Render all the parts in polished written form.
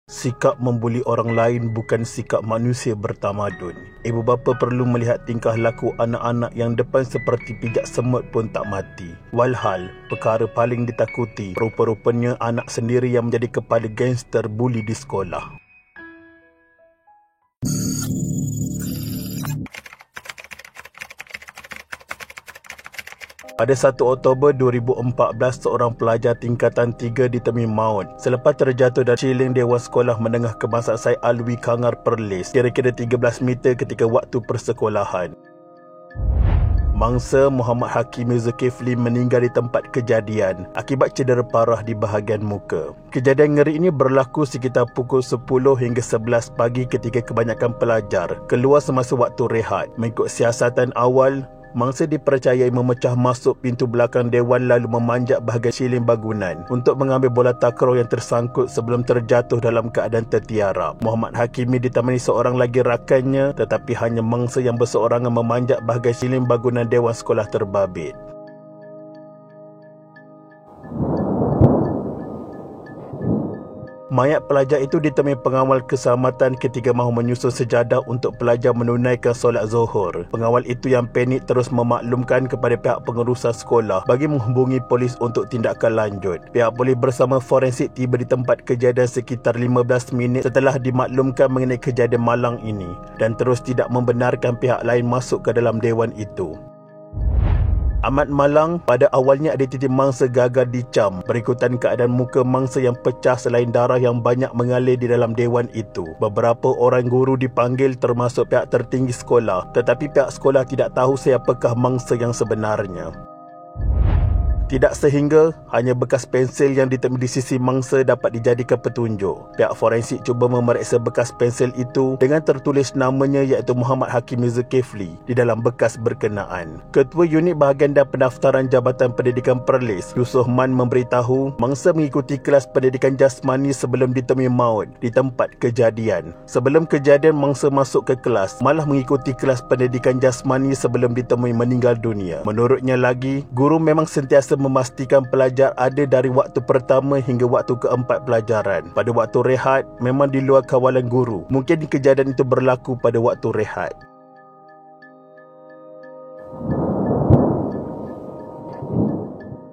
Sikap membuli orang lain bukan sikap manusia bertamadun. Ibu bapa perlu melihat tingkah laku anak-anak yang depan seperti pijak semut pun tak mati. Walhal, perkara paling ditakuti rupa-rupanya anak sendiri yang menjadi kepala gangster buli di sekolah. Pada 1 Oktober 2014, seorang pelajar tingkatan 3 ditemui maut selepas terjatuh dari siling Dewan Sekolah Menengah Kebangsaan Syed Alwi Kangar Perlis kira-kira 13 meter ketika waktu persekolahan. Mangsa Muhammad Hakimi Zulkifli meninggal di tempat kejadian akibat cedera parah di bahagian muka. Kejadian ngeri ini berlaku sekitar pukul 10 hingga 11 pagi ketika kebanyakan pelajar keluar semasa waktu rehat. Mengikut siasatan awal, mangsa dipercayai memecah masuk pintu belakang dewan lalu memanjat bahagian siling bangunan untuk mengambil bola takraw yang tersangkut sebelum terjatuh dalam keadaan tertiarap. Muhammad Hakimi ditemani seorang lagi rakannya, tetapi hanya mangsa yang berseorangan memanjat bahagian siling bangunan dewan sekolah terbabit. Mayat pelajar itu ditemui pengawal keselamatan ketika mahu menyusun sejadah untuk pelajar menunaikan solat Zuhur. Pengawal itu yang panik terus memaklumkan kepada pihak pengurusan sekolah bagi menghubungi polis untuk tindakan lanjut. Pihak polis bersama forensik tiba di tempat kejadian sekitar 15 minit setelah dimaklumkan mengenai kejadian malang ini dan terus tidak membenarkan pihak lain masuk ke dalam dewan itu. Amat malang, pada awalnya ada titik mangsa gagal dicam berikutan keadaan muka mangsa yang pecah selain darah yang banyak mengalir di dalam dewan itu. Beberapa orang guru dipanggil termasuk pihak tertinggi sekolah, tetapi pihak sekolah tidak tahu siapakah mangsa yang sebenarnya. Tidak sehingga hanya bekas pensil yang ditemui di sisi mangsa dapat dijadikan petunjuk. Pihak forensik cuba memeriksa bekas pensil itu dengan tertulis namanya iaitu Muhammad Hakimi Zulkifli di dalam bekas berkenaan. Ketua Unit Bahagian dan Pendaftaran Jabatan Pendidikan Perlis, Yusof Man memberitahu mangsa mengikuti kelas pendidikan jasmani sebelum ditemui maut di tempat kejadian. Sebelum kejadian mangsa masuk ke kelas malah mengikuti kelas pendidikan jasmani sebelum ditemui meninggal dunia. Menurutnya lagi, guru memang sentiasa memastikan pelajar ada dari waktu pertama hingga waktu keempat pelajaran. Pada waktu rehat, memang di luar kawalan guru. Mungkin kejadian itu berlaku pada waktu rehat.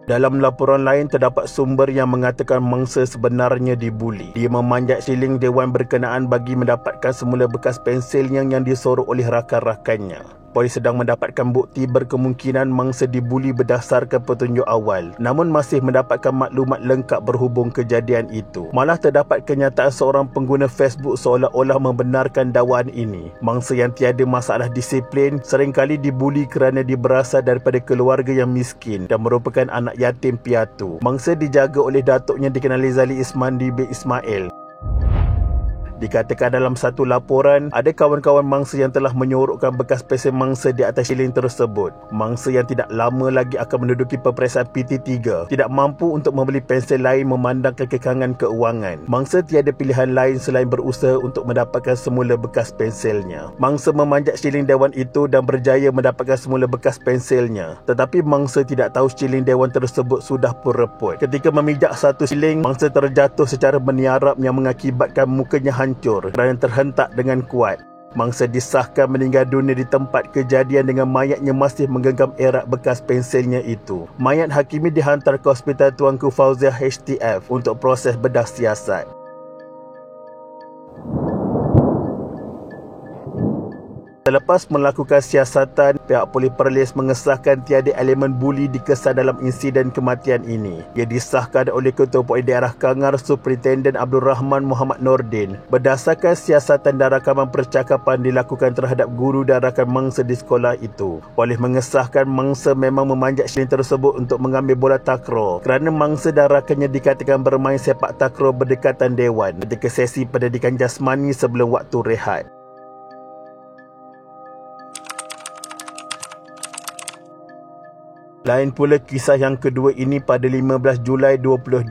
Dalam laporan lain, terdapat sumber yang mengatakan mangsa sebenarnya dibuli. Dia memanjat siling dewan berkenaan bagi mendapatkan semula bekas pensilnya yang disorok oleh rakan-rakannya. Polis sedang mendapatkan bukti berkemungkinan mangsa dibuli berdasarkan petunjuk awal, namun masih mendapatkan maklumat lengkap berhubung kejadian itu. Malah terdapat kenyataan seorang pengguna Facebook seolah-olah membenarkan dakwaan ini. Mangsa yang tiada masalah disiplin seringkali dibuli kerana dia berasal daripada keluarga yang miskin dan merupakan anak yatim piatu. Mangsa dijaga oleh datuknya dikenali Zali Ismandi bin Ismail. Dikatakan dalam satu laporan, ada kawan-kawan mangsa yang telah menyorokkan bekas pensil mangsa di atas siling tersebut. Mangsa yang tidak lama lagi akan menduduki peperiksaan PT3 tidak mampu untuk membeli pensil lain memandangkan kekangan keuangan. Mangsa tiada pilihan lain selain berusaha untuk mendapatkan semula bekas pensilnya. Mangsa memanjat siling dewan itu dan berjaya mendapatkan semula bekas pensilnya. Tetapi mangsa tidak tahu siling dewan tersebut sudah pun reput. Ketika memijak satu siling, mangsa terjatuh secara meniarap yang mengakibatkan mukanya hancur kerana terhentak dengan kuat. Mangsa disahkan meninggal dunia di tempat kejadian dengan mayatnya masih menggenggam erat bekas pensilnya itu. Mayat Hakimi dihantar ke Hospital Tuanku Fauziah HTF untuk proses bedah siasat. Selepas melakukan siasatan, pihak polis Perlis mengesahkan tiada elemen buli dikesan dalam insiden kematian ini. Ia disahkan oleh Ketua Polis Daerah Kangar Superintenden Abdul Rahman Muhammad Nordin berdasarkan siasatan dan rakaman percakapan dilakukan terhadap guru dan rakan mangsa di sekolah itu. Polis mengesahkan mangsa memang memanjat siling tersebut untuk mengambil bola takraw kerana mangsa dan rakannya dikatakan bermain sepak takraw berdekatan dewan ketika sesi pendidikan jasmani sebelum waktu rehat. Lain pula kisah yang kedua ini pada 15 Julai 2020.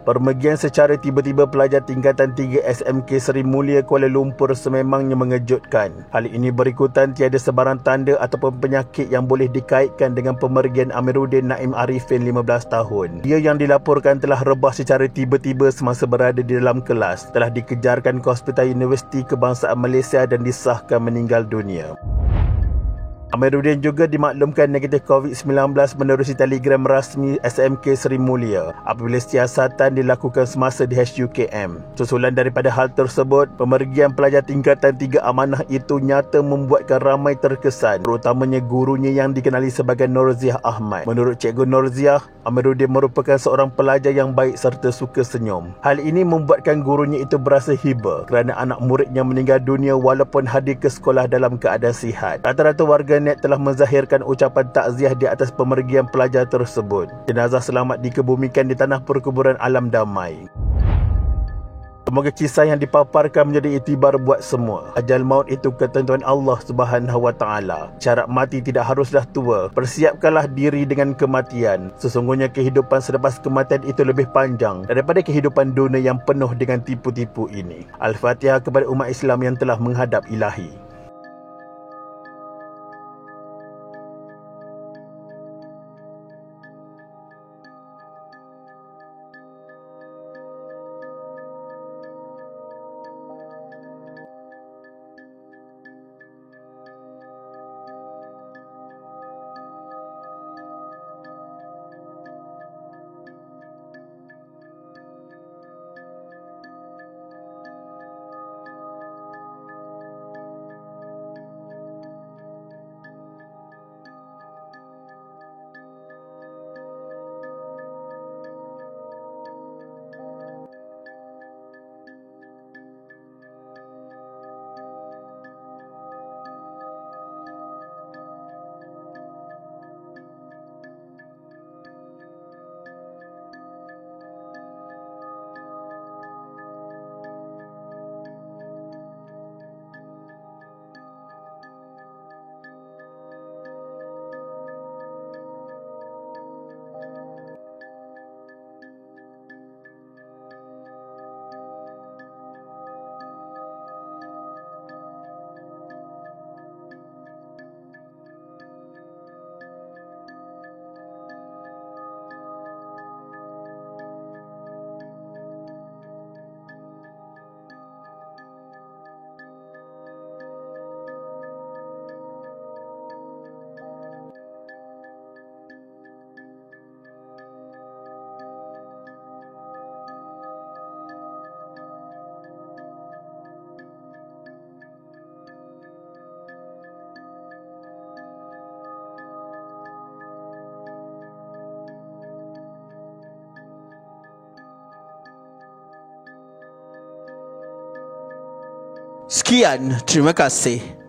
Permergian secara tiba-tiba pelajar tingkatan 3 SMK Seri Mulia Kuala Lumpur sememangnya mengejutkan. Hal ini berikutan tiada sebarang tanda ataupun penyakit yang boleh dikaitkan dengan pemergian Amiruddin Naim Arifin 15 tahun. Dia yang dilaporkan telah rebah secara tiba-tiba semasa berada di dalam kelas telah dikejarkan ke Hospital Universiti Kebangsaan Malaysia dan disahkan meninggal dunia. Amiruddin juga dimaklumkan negatif COVID-19 menerusi telegram rasmi SMK Seri Mulia apabila siasatan dilakukan semasa di HUKM. Susulan daripada hal tersebut, pemergian pelajar tingkatan 3 amanah itu nyata membuatkan ramai terkesan, terutamanya gurunya yang dikenali sebagai Norziah Ahmad. Menurut Cikgu Norziah, Amiruddin merupakan seorang pelajar yang baik serta suka senyum. Hal ini membuatkan gurunya itu berasa hiba kerana anak muridnya meninggal dunia walaupun hadir ke sekolah dalam keadaan sihat. Rata-rata warga net telah menzahirkan ucapan takziah di atas pemergian pelajar tersebut. Jenazah selamat dikebumikan di tanah perkuburan alam damai. Semoga kisah yang dipaparkan menjadi iktibar buat semua. Ajal maut itu ketentuan Allah Subhanahu Wa Taala. Syarat mati tidak haruslah tua. Persiapkanlah diri dengan kematian. Sesungguhnya kehidupan selepas kematian itu lebih panjang daripada kehidupan dunia yang penuh dengan tipu-tipu ini. Al-Fatihah kepada umat Islam yang telah menghadap Ilahi. Sekian, terima kasih.